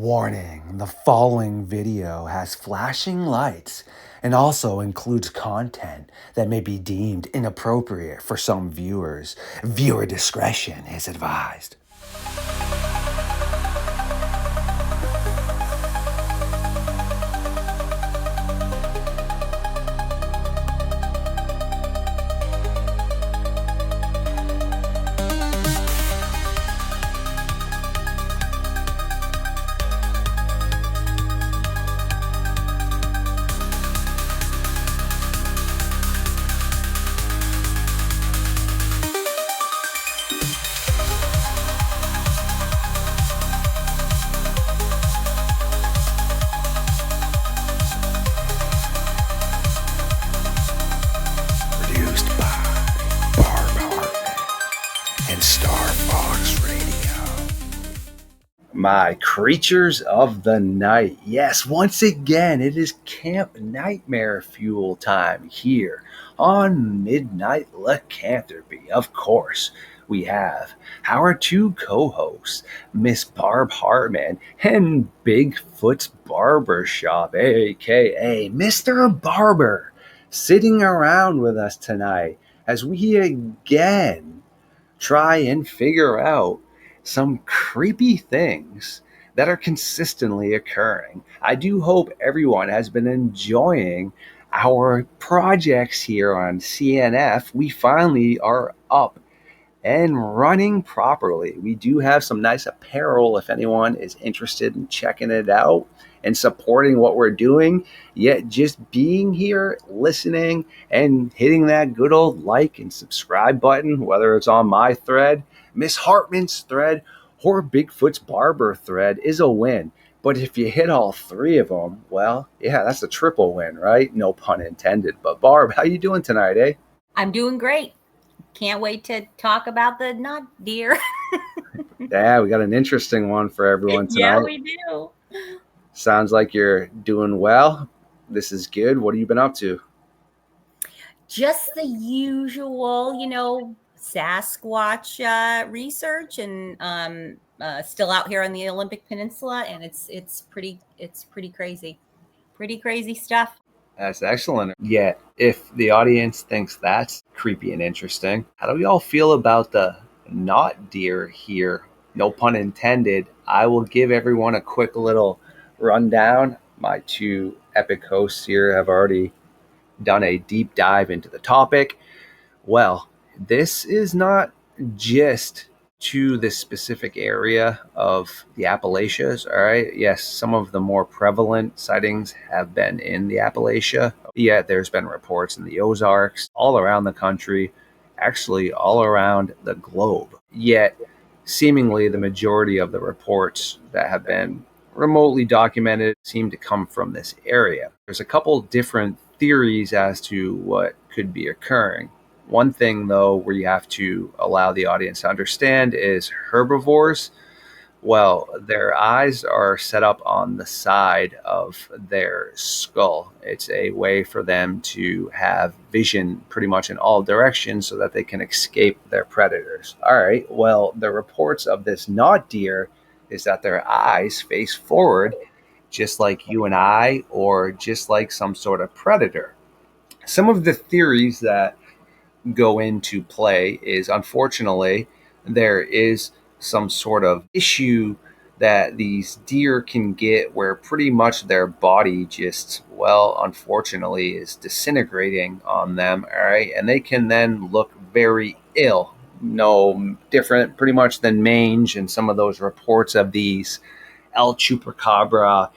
Warning, the following video has flashing lights and also includes content that may be deemed inappropriate for some viewers. Viewer discretion is advised. Produced by Barbershop and LordeStarfox Radio. My creatures of the night. Yes, once again, it is Camp Nightmare Fuel time here on Midnight Lycanthropy. Of course, we have our two co-hosts, Miss Barb Hartman and Bigfoot's Barbershop, aka Mr. Barber, sitting around with us tonight as we again try and figure out some creepy things that are consistently occurring. I do hope everyone has been enjoying our projects here on CNF. We finally are up and running properly. We do have some nice apparel if anyone is interested in checking it out and supporting what we're doing. Yet just being here, listening, and hitting that good old like and subscribe button, whether it's on my thread, Miss Hartman's thread, or Bigfoot's Barber thread, is a win. But if you hit all three of them, well, yeah, that's a triple win, right? No pun intended. But Barb, how you doing tonight, eh? I'm doing great. Can't wait to talk about the not deer. Yeah, we got an interesting one for everyone tonight. Yeah, we do. Sounds like you're doing well. This is good. What have you been up to? Just the usual, Sasquatch research, and still out here on the Olympic Peninsula, and it's pretty crazy, pretty crazy stuff. That's excellent. Yet, if the audience thinks that's creepy and interesting, how do we all feel about the not deer here? No pun intended. I will give everyone a quick little rundown. My two epic hosts here have already done a deep dive into the topic. Well, this is not just to this specific area of the Appalachians, all right? Yes, some of the more prevalent sightings have been in the Appalachia, yet there's been reports in the Ozarks, all around the country, actually all around the globe. Yet, seemingly the majority of the reports that have been remotely documented seem to come from this area. There's a couple different theories as to what could be occurring. One thing, though, where you have to allow the audience to understand is herbivores. Well, their eyes are set up on the side of their skull. It's a way for them to have vision pretty much in all directions so that they can escape their predators. All right, well, the reports of this not deer is that their eyes face forward, just like you and I, or just like some sort of predator. Some of the theories that go into play is, unfortunately, there is some sort of issue that these deer can get where pretty much their body just, well, unfortunately, is disintegrating on them, all right? And they can then look very ill. No different pretty much than mange and some of those reports of these El Chupacabra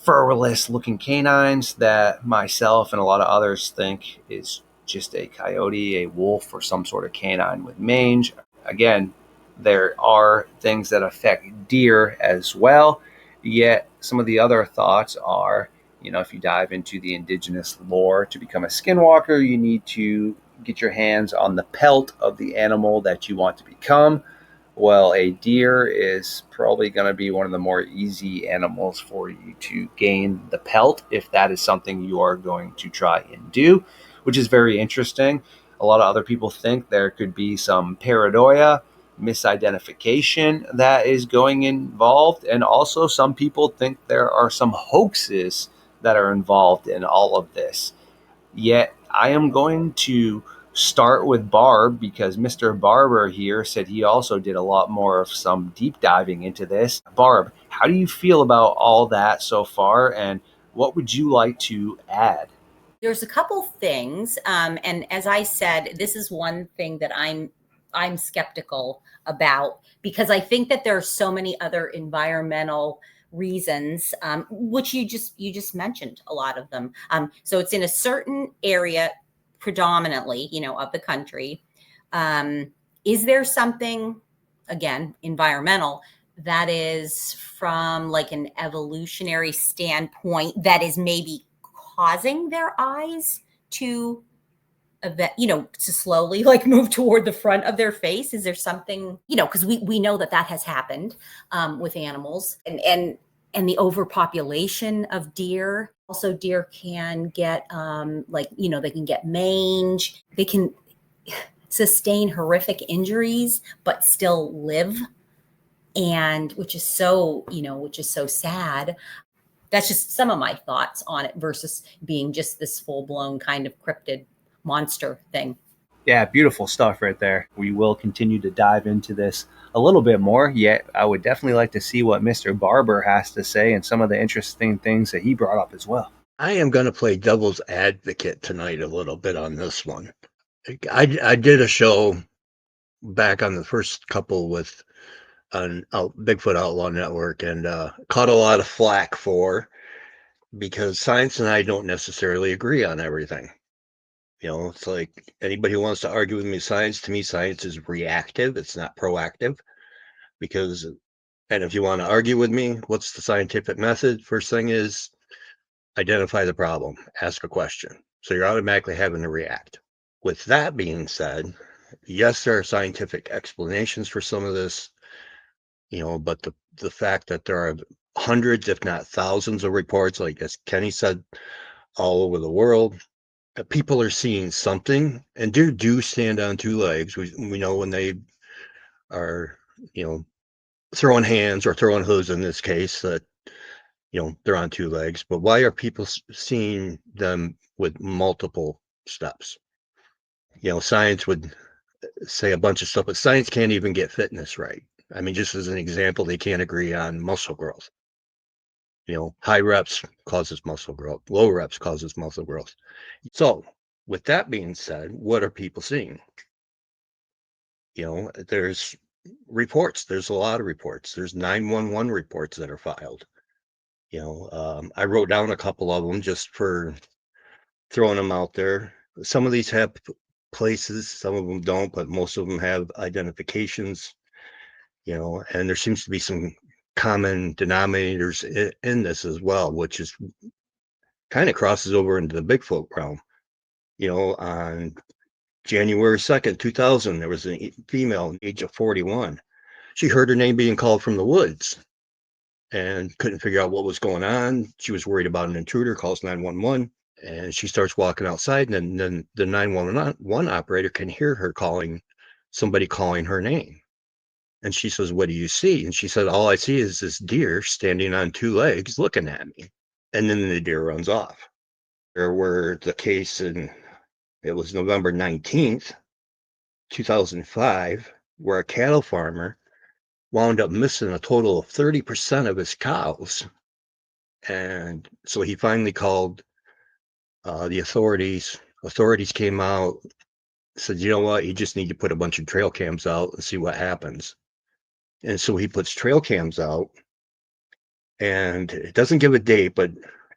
furless looking canines that myself and a lot of others think is just a coyote, a wolf, or some sort of canine with mange. Again, there are things that affect deer as well, yet some of the other thoughts are, if you dive into the indigenous lore, to become a skinwalker, you need to get your hands on the pelt of the animal that you want to become. Well, a deer is probably going to be one of the more easy animals for you to gain the pelt if that is something you are going to try and do, which is very interesting. A lot of other people think there could be some pareidoia misidentification that is going involved, and also some people think there are some hoaxes that are involved in all of this. Yet I am going to start with Barb because Mr. Barber here said he also did a lot more of some deep diving into this. Barb, how do you feel about all that so far, and what would you like to add? There's a couple things, and as I said, this is one thing that I'm skeptical about, because I think that there are so many other environmental reasons, which you just mentioned a lot of them. So it's in a certain area, predominantly, of the country. Um, is there something, again, environmental, that is from like an evolutionary standpoint that is maybe causing their eyes to to slowly like move toward the front of their face? Is there something, because we know that that has happened with animals, and the overpopulation of deer. Also, deer can get they can get mange, they can sustain horrific injuries but still live, and which is so sad. That's just some of my thoughts on it versus being just this full blown kind of cryptid monster thing. Yeah, beautiful stuff right there. We will continue to dive into this a little bit more, yet I would definitely like to see what Mr. Barber has to say and some of the interesting things that he brought up as well. I am going to play devil's advocate tonight a little bit on this one. I did a show back on the first couple with on Bigfoot Outlaw Network, and caught a lot of flack because science and I don't necessarily agree on everything. It's like anybody who wants to argue with me, to me, science is reactive. It's not proactive. And if you want to argue with me, what's the scientific method? First thing is identify the problem, ask a question. So you're automatically having to react. With that being said, yes, there are scientific explanations for some of this, but the fact that there are hundreds, if not thousands of reports, like as Kenny said, all over the world, people are seeing something, and deer do stand on two legs. We know when they are, throwing hands or throwing hooves in this case, that, they're on two legs. But why are people seeing them with multiple steps? Science would say a bunch of stuff, but science can't even get fitness right. I mean, just as an example, they can't agree on muscle growth. High reps causes muscle growth, low reps causes muscle growth. So with that being said, what are people seeing? There's reports. There's a lot of reports. There's 911 reports that are filed. I wrote down a couple of them just for throwing them out there. Some of these have places, some of them don't, but most of them have identifications, and there seems to be some common denominators in this as well, which is kind of crosses over into the Bigfoot realm. On January 2nd, 2000, there was a female, age of 41. She heard her name being called from the woods and couldn't figure out what was going on. She was worried about an intruder, calls 911, and she starts walking outside, and then the 911 operator can hear her somebody calling her name. And she says, "What do you see?" And she said, "All I see is this deer standing on two legs looking at me." And then the deer runs off. There were the case it was November 19th, 2005, where a cattle farmer wound up missing a total of 30% of his cows. And so he finally called the authorities. Authorities came out, said, "You know what? You just need to put a bunch of trail cams out and see what happens." And so he puts trail cams out, and it doesn't give a date, but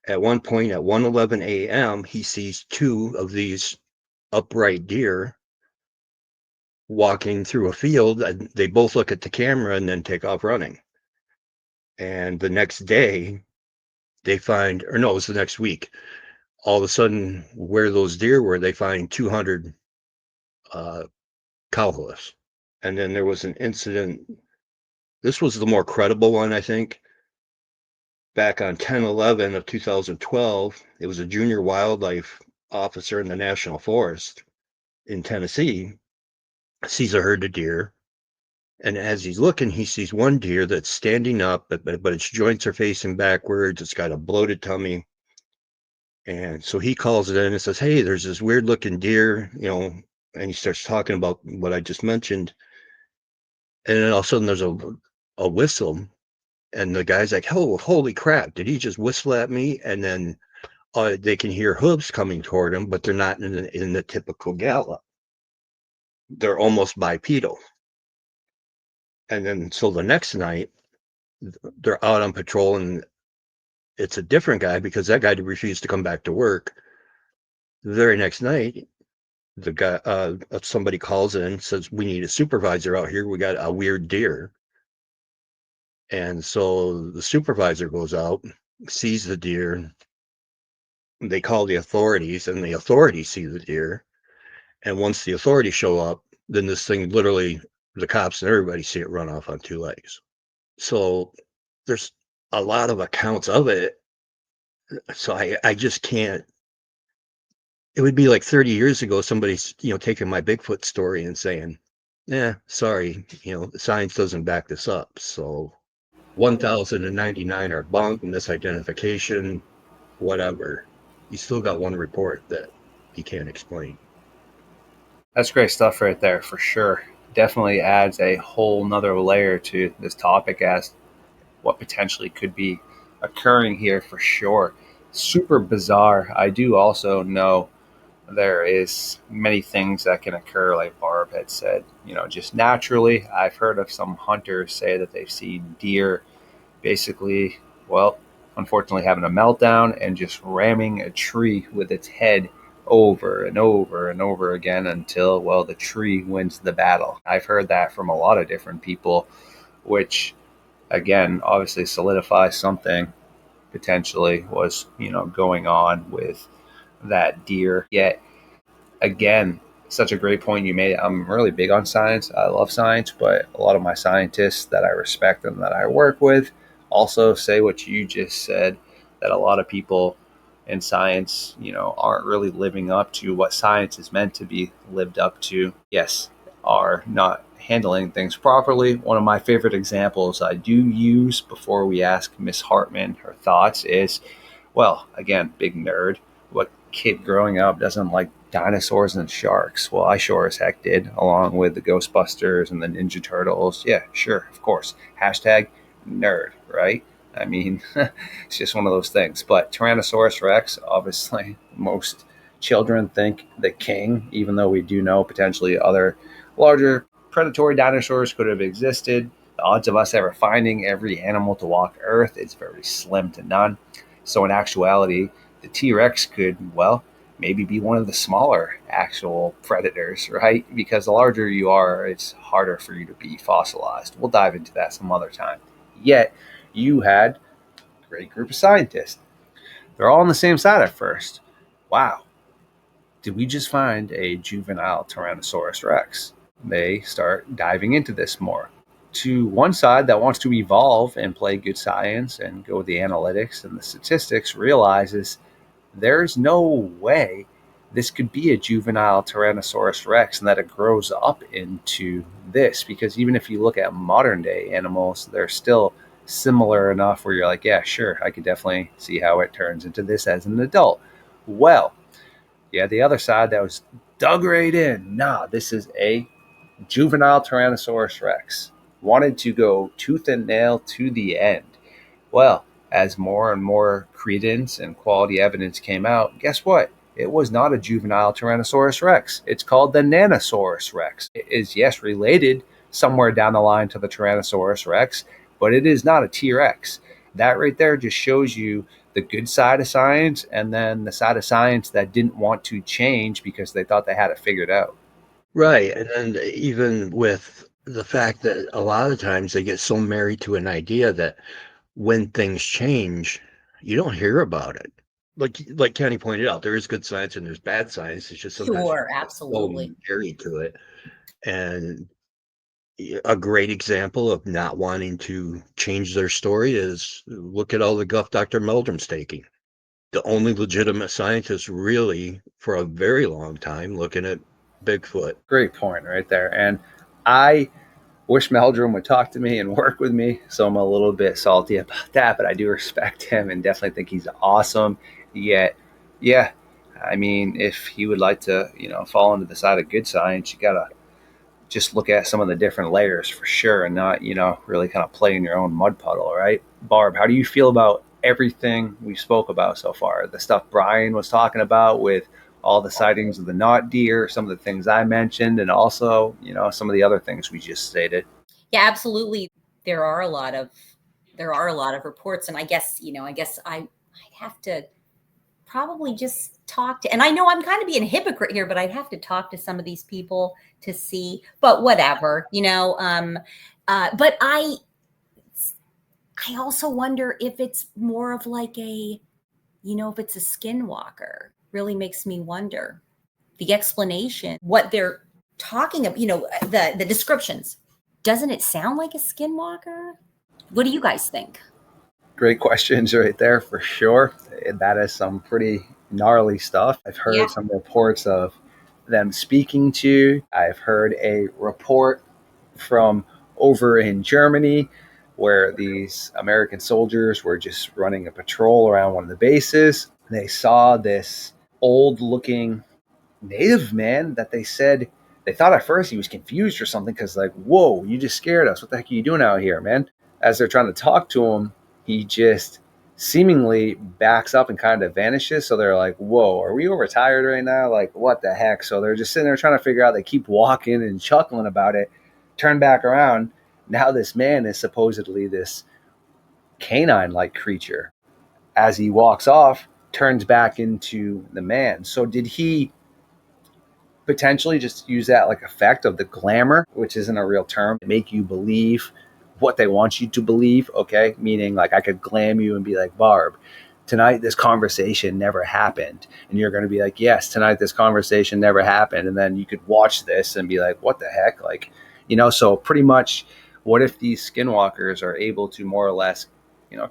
at one point at 1:11 a.m., he sees two of these upright deer walking through a field. And they both look at the camera and then take off running. And the next day, they find, or no, it was the next week, all of a sudden, where those deer were, they find 200 cow hoofs. And then there was an incident. This was the more credible one, I think. Back on 10/11 of 2012, it was a junior wildlife officer in the National Forest in Tennessee, sees a herd of deer, And as he's looking, he sees one deer that's standing up, but its joints are facing backwards. It's got a bloated tummy. And so he calls it in and says, "Hey, there's this weird looking deer, and he starts talking about what I just mentioned. And then all of a sudden there's a whistle, and the guy's like, "Oh, holy crap, did he just whistle at me?" And then they can hear hooves coming toward him, but they're not in the typical gallop. They're almost bipedal. And then so the next night, they're out on patrol, and it's a different guy because that guy refused to come back to work. The very next night, the guy, somebody calls in, says, "We need a supervisor out here. We got a weird deer." And so the supervisor goes out, sees the deer. They call the authorities, and the authorities see the deer. And once the authorities show up, then this thing literally, the cops and everybody see it run off on two legs. So there's a lot of accounts of it. So I just can't. It would be like 30 years ago, somebody's, taking my Bigfoot story and saying, "Yeah, sorry, the science doesn't back this up. So 1,099 are bunk, misidentification, whatever." You still got one report that he can't explain. That's great stuff right there for sure. Definitely adds a whole nother layer to this topic as what potentially could be occurring here for sure. Super bizarre. I do also know there is many things that can occur, like Barb had said, just naturally. I've heard of some hunters say that they've seen deer basically, well, unfortunately having a meltdown and just ramming a tree with its head over and over and over again until, well, the tree wins the battle. I've heard that from a lot of different people, which again obviously solidifies something potentially was, going on with that deer. Yet again, such a great point you made. I'm really big on science. I love science, but a lot of my scientists that I respect and that I work with also say what you just said, that a lot of people in science, aren't really living up to what science is meant to be lived up to. Yes, are not handling things properly. One of my favorite examples I do use before we ask Miss Hartman her thoughts is, well, again, big nerd. What kid growing up doesn't like dinosaurs and sharks? Well, I sure as heck did, along with the Ghostbusters and the Ninja Turtles. Yeah, sure, of course. Hashtag nerd, right? I mean, it's just one of those things. But Tyrannosaurus Rex, obviously, most children think the king, even though we do know potentially other larger predatory dinosaurs could have existed. The odds of us ever finding every animal to walk Earth is very slim to none. So, in actuality, the T Rex could, well, maybe be one of the smaller actual predators, right? Because the larger you are, it's harder for you to be fossilized. We'll dive into that some other time. Yet, you had a great group of scientists. They're all on the same side at first. Wow, did we just find a juvenile Tyrannosaurus Rex? They start diving into this more. To one side that wants to evolve and play good science and go with the analytics and the statistics realizes there's no way this could be a juvenile Tyrannosaurus Rex and that it grows up into this. Because even if you look at modern day animals, they're still similar enough where you're like, yeah, sure, I could definitely see how it turns into this as an adult. Well, yeah, the other side that was dug right in. Nah, this is a juvenile Tyrannosaurus Rex. Wanted to go tooth and nail to the end. Well, as more and more credence and quality evidence came out, guess what? It was not a juvenile Tyrannosaurus Rex. It's called the Nanosaurus Rex. It is, yes, related somewhere down the line to the Tyrannosaurus Rex, but it is not a T Rex. That right there just shows you the good side of science and then the side of science that didn't want to change because they thought they had it figured out. Right. And even with the fact that a lot of times they get so married to an idea that when things change, you don't hear about it. Like Kenny pointed out, there is good science and there's bad science. It's just sometimes Sure, people get so absolutely. married to it. And a great example of not wanting to change their story is look at all the guff Dr. Meldrum's taking. The only legitimate scientist really for a very long time looking at Bigfoot. Great point right there. And I Wish Meldrum would talk to me and work with me. So I'm a little bit salty about that, but I do respect him and definitely think he's awesome. Yet, yeah, I mean, if he would like to, fall into the side of good science, you gotta just look at some of the different layers for sure, and not, really kind of play in your own mud puddle, right? Barb, how do you feel about everything we spoke about so far? The stuff Brian was talking about with all the sightings of the not deer, some of the things I mentioned, and also, some of the other things we just stated. Yeah, absolutely. There are a lot of reports, and I have to probably just talk to, and I know I'm kind of being a hypocrite here, but I'd have to talk to some of these people to see, but whatever, but I also wonder if it's more of like if it's a skinwalker. Really makes me wonder. The explanation, what they're talking about, the descriptions. Doesn't it sound like a skinwalker? What do you guys think? Great questions right there for sure. That is some pretty gnarly stuff. I've Yeah. heard some reports of them speaking to. I've heard a report from over in Germany where these American soldiers were just running a patrol around one of the bases. They saw this old looking native man that they said they thought at first he was confused or something because, like, whoa, you just scared us. What the heck are you doing out here, man? As they're trying to talk to him, he just seemingly backs up and kind of vanishes. So they're like, whoa, are we overtired right now? Like, what the heck? So they're just sitting there trying to figure out. They keep walking and chuckling about it, turn back around. Now this man is supposedly this canine like creature. As he walks off, turns back into the man. So did he potentially just use that like effect of the glamour, which isn't a real term, make you believe what they want you to believe? Okay, meaning like I could glam you and be like, Barb, tonight this conversation never happened, and you're going to be like, yes, tonight this conversation never happened, and then you could watch this and be like, what the heck? Like, so pretty much, what if these skinwalkers are able to more or less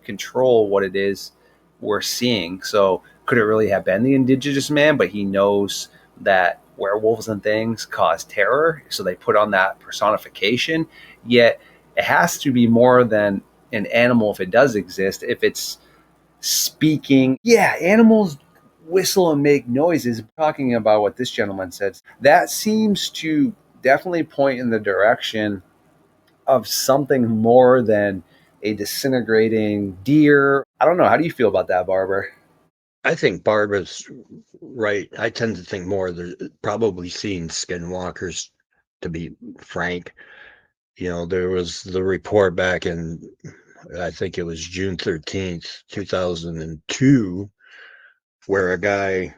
control what it is we're seeing? So could it really have been the indigenous man, but he knows that werewolves and things cause terror, so they put on that personification? Yet it has to be more than an animal if it does exist. If it's speaking, yeah, animals whistle and make noises. Talking about what this gentleman said, that seems to definitely point in the direction of something more than a disintegrating deer. I don't know. How do you feel about that, Barber? I think Barbara's right. I tend to think more they're probably seeing skinwalkers, to be frank. There was the report back in, I think it was June 13th, 2002, where a guy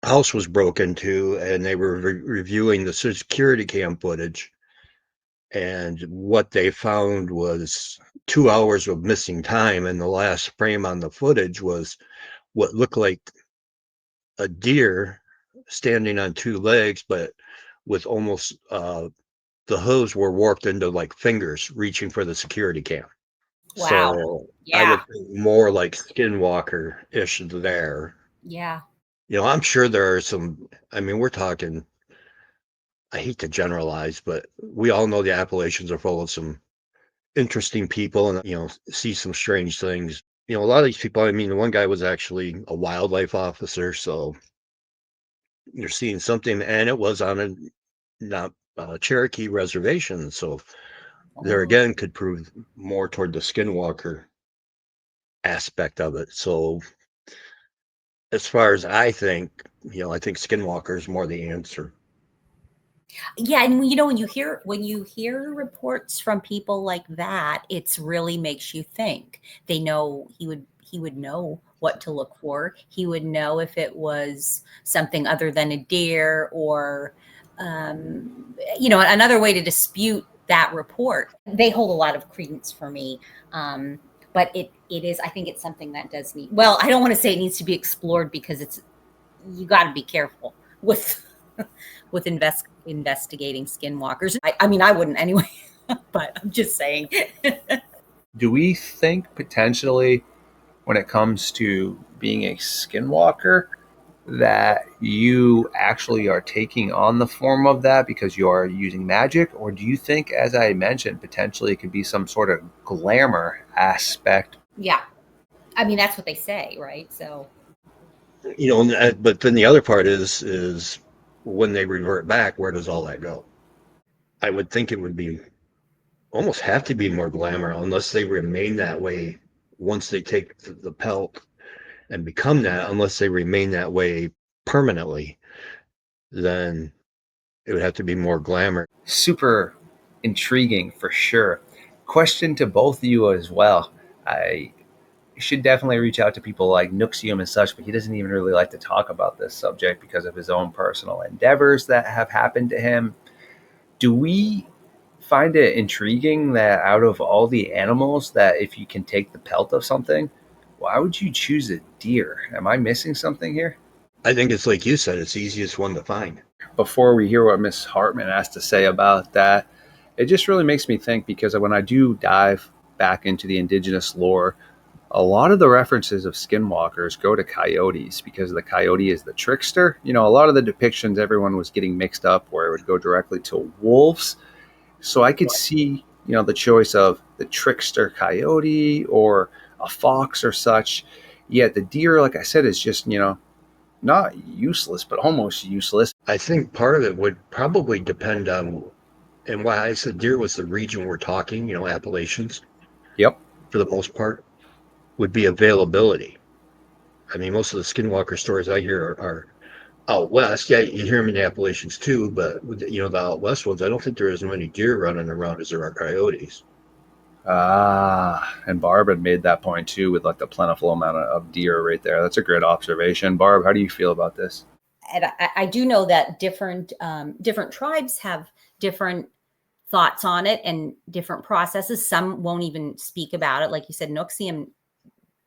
house was broken into and they were reviewing the security cam footage. And what they found was 2 hours of missing time. And the last frame on the footage was what looked like a deer standing on two legs, but with almost the hooves were warped into like fingers reaching for the security cam. Wow. So I Yeah. would think more like Skinwalker ish there. Yeah. I'm sure there are some, I mean, we're talking, I hate to generalize, but we all know the Appalachians are full of some interesting people and, see some strange things. A lot of these people, I mean, the one guy was actually a wildlife officer. So you're seeing something, and it was on a not Cherokee reservation. So there Oh. again could prove more toward the Skinwalker aspect of it. So as far as I think, I think Skinwalker is more the answer. Yeah, and when you hear reports from people like that, it's really makes you think. They know he would know what to look for. He would know if it was something other than a deer, or another way to dispute that report. They hold a lot of credence for me. But it is, I think it's something that does need, well, I don't want to say it needs to be explored, because you got to be careful with with investigating skinwalkers. I mean, I wouldn't anyway, but I'm just saying. Do we think potentially when it comes to being a skinwalker, that you actually are taking on the form of that because you are using magic? Or do you think, as I mentioned, potentially it could be some sort of glamour aspect? Yeah. I mean, that's what they say, right? So, But then the other part is when they revert back, where does all that go? I would think it would be almost have to be more glamour unless they remain that way once they take the pelt and become that, unless they remain that way permanently, then it would have to be more glamour. Super intriguing for sure. Question to both of you as well. I should definitely reach out to people like Nuxium and such, but he doesn't even really like to talk about this subject because of his own personal endeavors that have happened to him. Do we find it intriguing that out of all the animals, that if you can take the pelt of something, why would you choose a deer? Am I missing something here? I think it's like you said, it's the easiest one to find. Before we hear what Miss Hartman has to say about that, it just really makes me think, because when I do dive back into the indigenous lore, a lot of the references of skinwalkers go to coyotes because the coyote is the trickster. You know, a lot of the depictions, everyone was getting mixed up where it would go directly to wolves. So I could see, the choice of the trickster coyote or a fox or such. Yet the deer, like I said, is just, not useless, but almost useless. I think part of it would probably depend on, and why I said deer was the region we're talking, Appalachians, Yep. for the most part, would be availability. I mean, most of the skinwalker stories I hear are out west. Yeah, you hear them in the Appalachians too, but the out west ones, I don't think there is as many deer running around as there are coyotes. And Barb had made that point too with like the plentiful amount of deer right there. That's a great observation. Barb, how do you feel about this? and I do know that different tribes have different thoughts on it and different processes. Some won't even speak about it, like you said, Noxium.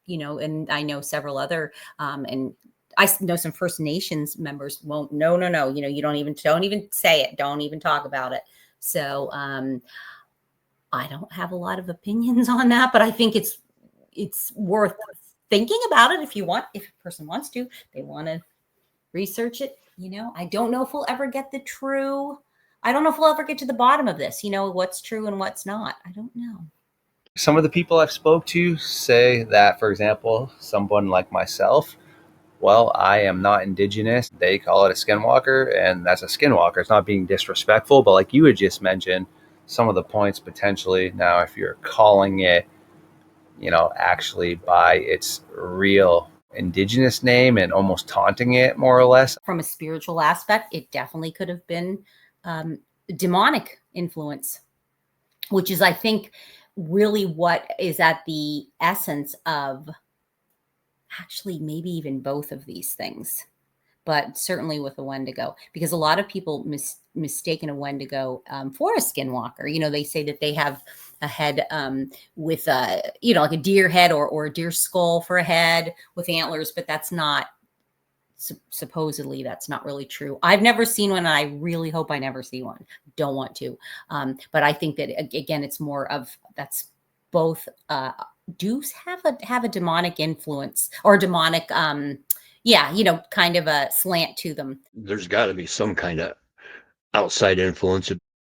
And I know several other, and I know some First Nations members won't. No, no, no. You don't even say it. Don't even talk about it. So I don't have a lot of opinions on that, but I think it's worth thinking about it if you want. If a person wants to, they want to research it. I don't know if we'll ever get the true. I don't know if we'll ever get to the bottom of this. What's true and what's not. I don't know. Some of the people I've spoke to say that, for example, someone like myself, well, I am not indigenous. They call it a skinwalker, and that's a skinwalker. It's not being disrespectful, but like you had just mentioned, some of the points potentially. Now, if you're calling it, actually by its real indigenous name and almost taunting it more or less. From a spiritual aspect, it definitely could have been demonic influence, which is, I think, really what is at the essence of actually maybe even both of these things, but certainly with a Wendigo, because a lot of people mistaken a Wendigo for a skinwalker. They say that they have a head with like a deer head or a deer skull for a head with antlers, but that's not supposedly that's not really true. I've never seen one, and I really hope I never see one. Don't want to, but I think that again, it's more of that's both do have a demonic influence or demonic, kind of a slant to them. There's got to be some kind of outside influence.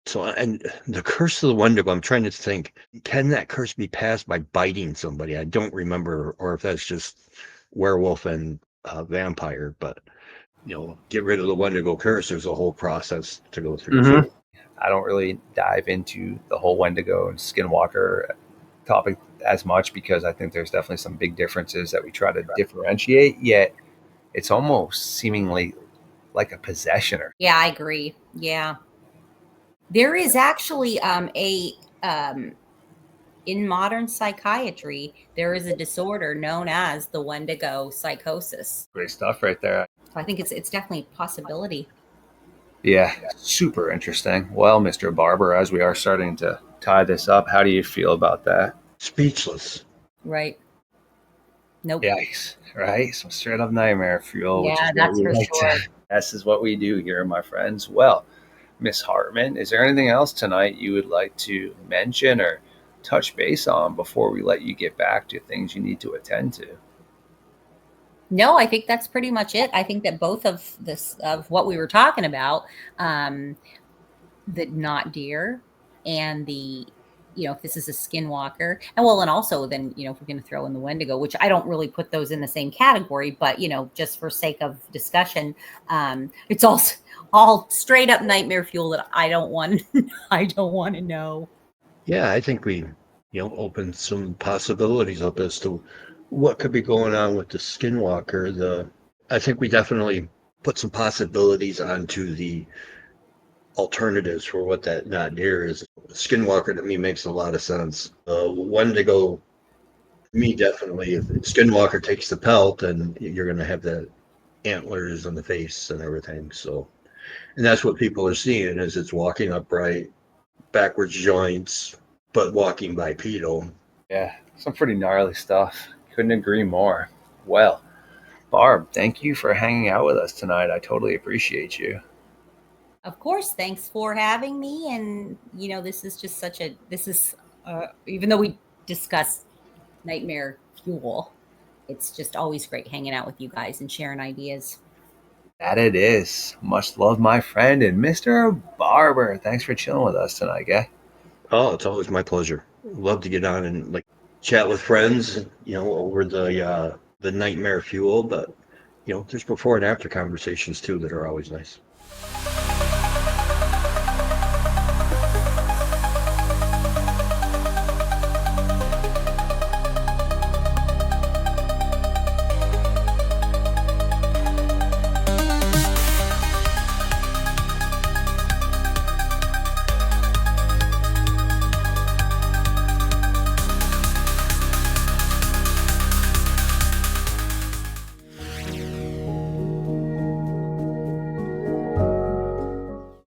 So, and the curse of the Wendigo, I'm trying to think, can that curse be passed by biting somebody? I don't remember, or if that's just werewolf and vampire, but get rid of the Wendigo curse. There's a whole process to go through. Mm-hmm. I don't really dive into the whole Wendigo and Skinwalker topic as much because I think there's definitely some big differences that we try to differentiate, yet it's almost seemingly like a possession. Yeah, I agree. Yeah. There is actually in modern psychiatry, there is a disorder known as the Wendigo psychosis. Great stuff right there. So I think it's definitely a possibility. Yeah, super interesting. Well, Mr. Barber, as we are starting to tie this up, how do you feel about that? Speechless. Right. Nope. Yikes, right? Some straight up nightmare fuel, which Yeah, is what that's we for like sure. This is what we do here, my friends. Well, Miss Hartman, is there anything else tonight you would like to mention or touch base on before we let you get back to things you need to attend to? No, I think that's pretty much it. I think that both of this of what we were talking about, the not deer and the, if this is a skinwalker, and well, and also then, if we're going to throw in the Wendigo, which I don't really put those in the same category, but just for sake of discussion, it's also all straight up nightmare fuel that I don't want. I don't want to know. Yeah, I think we, opened some possibilities up as to what could be going on with the skinwalker. I think we definitely put some possibilities onto the alternatives for what that not deer is. Skinwalker to me makes a lot of sense. Wendigo, me definitely. If Skinwalker takes the pelt, then you're going to have the antlers on the face and everything. So, and that's what people are seeing is it's walking upright, backwards joints, but walking bipedal. Yeah, some pretty gnarly stuff. Couldn't agree more. Well, Barb, thank you for hanging out with us tonight. I totally appreciate you. Of course, thanks for having me. And this is just even though we discuss nightmare fuel, it's just always great hanging out with you guys and sharing ideas. That it is. Much love, my friend, and Mr. Barber. Thanks for chilling with us tonight, guy. Oh, it's always my pleasure. Love to get on and like chat with friends, over the nightmare fuel. But there's before and after conversations too that are always nice.